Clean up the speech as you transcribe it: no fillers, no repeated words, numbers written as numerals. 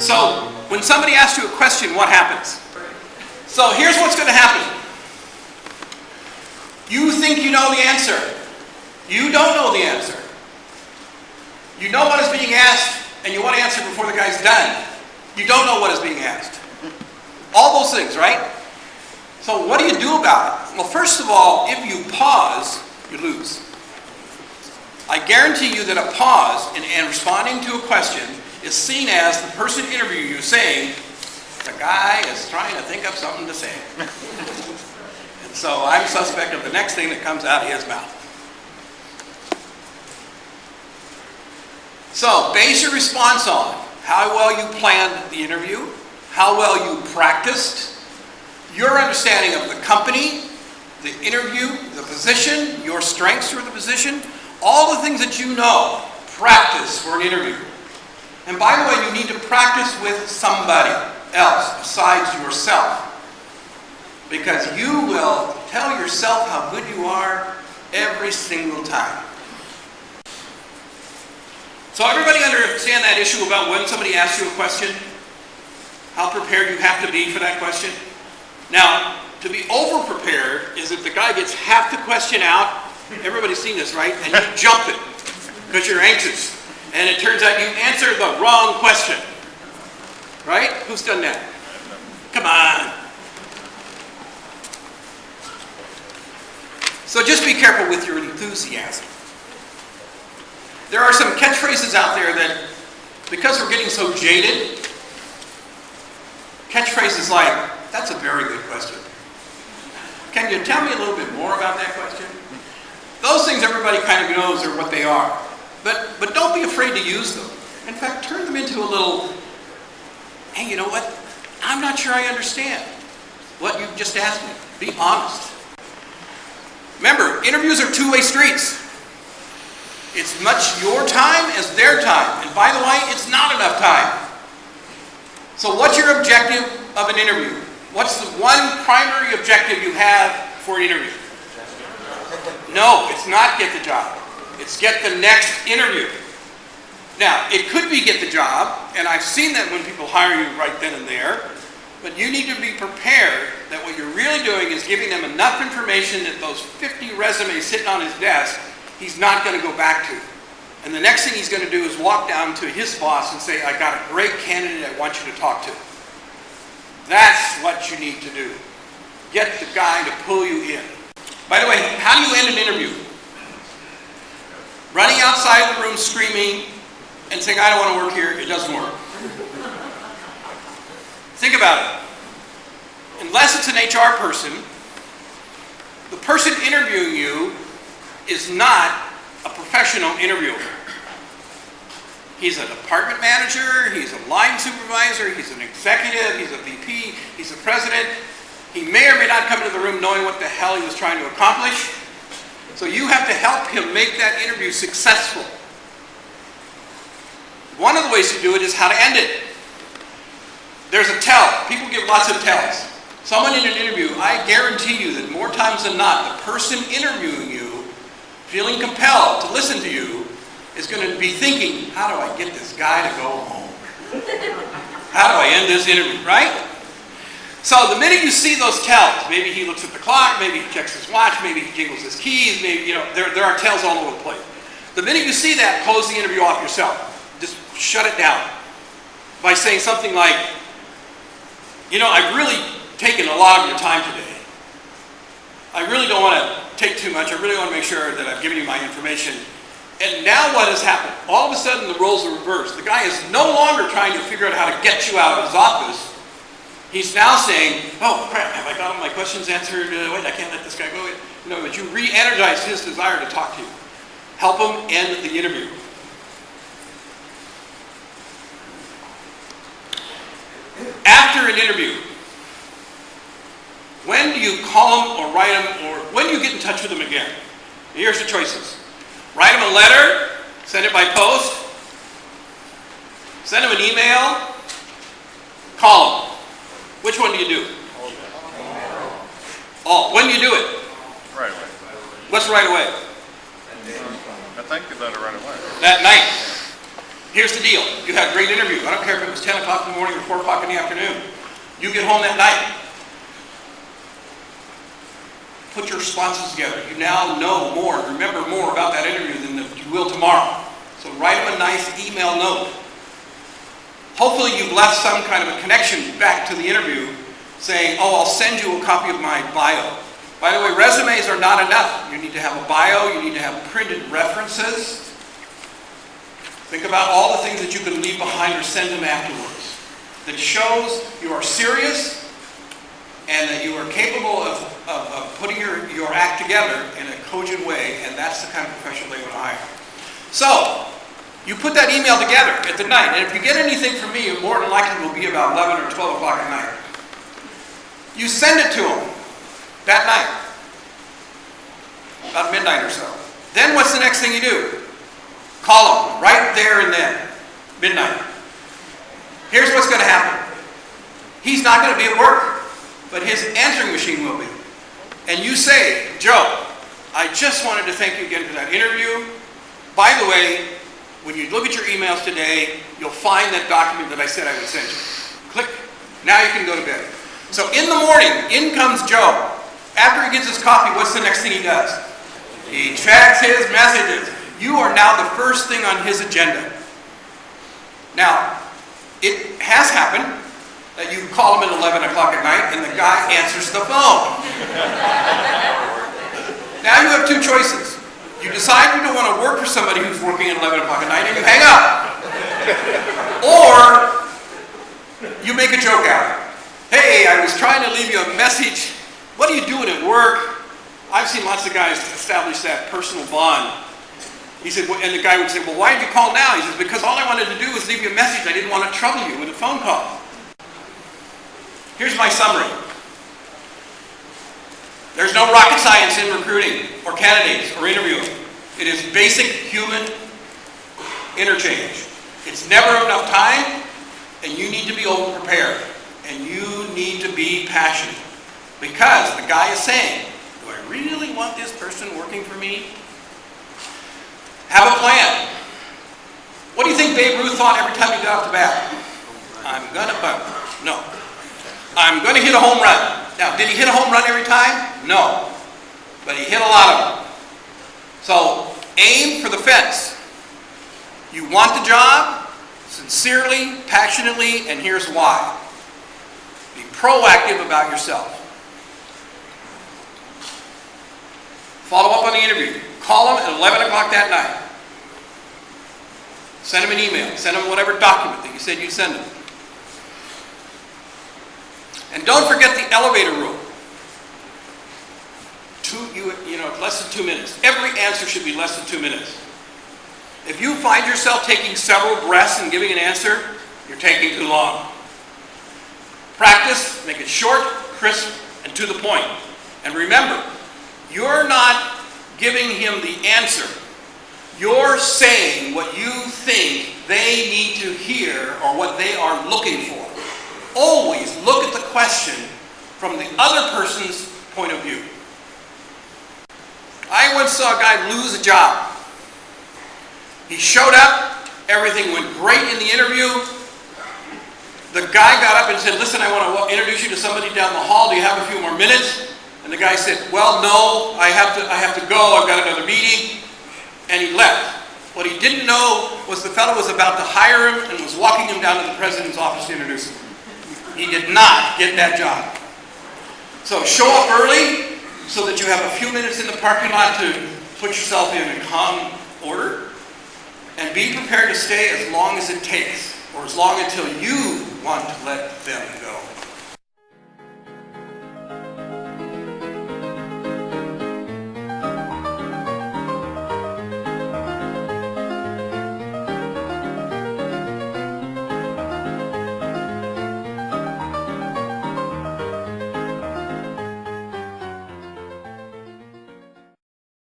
So, when somebody asks you a question, what happens? So here's what's going to happen. You think you know the answer. You don't know the answer. You know what is being asked, and you want to answer before the guy's done. You don't know what is being asked. All those things, right? So what do you do about it? Well, first of all, if you pause, you lose. I guarantee you that a pause in responding to a question is seen as the person interviewing you saying, the guy is trying to think of something to say. And so I'm suspect of the next thing that comes out of his mouth. So base your response on how well you planned the interview, how well you practiced, your understanding of the company, the interview, the position, your strengths for the position, all the things that you know, practice for an interview. And by the way, you need to practice with somebody else besides yourself, because you will tell yourself how good you are every single time. So everybody understand that issue about when somebody asks you a question, how prepared you have to be for that question? Now, to be over-prepared is if the guy gets half the question out, everybody's seen this, right? And you jump it because you're anxious. And it turns out you answered the wrong question. Right? Who's done that? Come on. So just be careful with your enthusiasm. There are some catchphrases out there that, because we're getting so jaded, catchphrases like, that's a very good question. Can you tell me a little bit more about that question? Those things everybody kind of knows are what they are. But don't be afraid to use them. In fact, turn them into a little, hey, you know what? I'm not sure I understand what you just asked me. Be honest. Remember, interviews are two-way streets. It's much your time as their time. And by the way, it's not enough time. So what's your objective of an interview? What's the one primary objective you have for an interview? No, it's not get the job. It's get the next interview. Now, it could be get the job, and I've seen that when people hire you right then and there, but you need to be prepared that what you're really doing is giving them enough information that those 50 resumes sitting on his desk, he's not going to go back to. And the next thing he's going to do is walk down to his boss and say, I got a great candidate I want you to talk to. That's what you need to do. Get the guy to pull you in. By the way, how do you end an interview? Running outside the room screaming and saying, I don't want to work here, it doesn't work. Think about it. Unless it's an HR person, the person interviewing you is not a professional interviewer. He's a department manager, he's a line supervisor, he's an executive, he's a VP, he's a president. He may or may not come into the room knowing what the hell he was trying to accomplish. So you have to help him make that interview successful. One of the ways to do it is how to end it. There's a tell. People give lots of tells. Someone in an interview, I guarantee you that more times than not, the person interviewing you, feeling compelled to listen to you, is going to be thinking, how do I get this guy to go home? How do I end this interview, right? So the minute you see those tells, maybe he looks at the clock, maybe he checks his watch, maybe he jiggles his keys, maybe, there are tells all over the place. The minute you see that, close the interview off yourself. Just shut it down by saying something like, I've really taken a lot of your time today. I really don't want to take too much. I really want to make sure that I've given you my information. And now what has happened? All of a sudden the roles are reversed. The guy is no longer trying to figure out how to get you out of his office. He's now saying, oh crap, have I got all my questions answered? Wait, I can't let this guy go. But you re-energize his desire to talk to you. Help him end the interview. After an interview, when do you call him or write him, or when do you get in touch with him again? Here's the choices. Write him a letter, send it by post, send him an email, call him. Which one do you do? All. When do you do it? Right away. What's right away? I think you let it right away. That night. Here's the deal. You had a great interview. I don't care if it was 10 o'clock in the morning or 4 o'clock in the afternoon. You get home that night. Put your responses together. You now know more, remember more about that interview than you will tomorrow. So write them a nice email note. Hopefully you've left some kind of a connection back to the interview saying, oh, I'll send you a copy of my bio. By the way, resumes are not enough. You need to have a bio, you need to have printed references. Think about all the things that you can leave behind or send them afterwards. That shows you are serious and that you are capable of putting your act together in a cogent way, and that's the kind of professional they want to hire. So, you put that email together at the night, and if you get anything from me, more than likely it will be about 11 or 12 o'clock at night. You send it to them that night, about midnight or so. Then what's the next thing you do? Call them right there and then, midnight. Here's what's going to happen. He's not going to be at work, but his answering machine will be. And you say, Joe, I just wanted to thank you again for that interview. By the way, when you look at your emails today, you'll find that document that I said I would send you. Click. Now you can go to bed. So in the morning, in comes Joe. After he gets his coffee, what's the next thing he does? He checks his messages. You are now the first thing on his agenda. Now, it has happened that you call him at 11 o'clock at night and the guy answers the phone. Now you have two choices. You decide you don't want to work for somebody who's working at 11 o'clock at night and you hang up. Or you make a joke out of it. Hey, I was trying to leave you a message. What are you doing at work? I've seen lots of guys establish that personal bond. He said, and the guy would say, well, why did you call now? He says, because all I wanted to do was leave you a message. I didn't want to trouble you with a phone call. Here's my summary. There's no rocket science in recruiting or candidates or interviewing. It is basic human interchange. It's never enough time, and you need to be over-prepared. And you need to be passionate. Because the guy is saying, do I really want this person working for me? Have a plan. What do you think Babe Ruth thought every time he got off the bat? I'm gonna bunt. No. I'm gonna hit a home run. Now, did he hit a home run every time? No. But he hit a lot of them. So, aim for the fence. You want the job, sincerely, passionately, and here's why. Be proactive about yourself. Follow up on the interview. Call them at 11 o'clock that night. Send them an email. Send them whatever document that you said you'd send them. And don't forget the elevator rule. Less than 2 minutes. Every answer should be less than 2 minutes. If you find yourself taking several breaths and giving an answer, you're taking too long. Practice, make it short, crisp, and to the point. And remember, you're not giving him the answer. You're saying what you think they need to hear or what they are looking for. Always look at the question from the other person's point of view. I once saw a guy lose a job. He showed up, everything went great in the interview. The guy got up and said, listen, I want to introduce you to somebody down the hall. Do you have a few more minutes? And the guy said, well, no, I have to go. I've got another meeting. And he left. What he didn't know was the fellow was about to hire him and was walking him down to the president's office to introduce him. He did not get that job. So show up early so that you have a few minutes in the parking lot to put yourself in a calm order. And be prepared to stay as long as it takes, or as long until you want to let them go.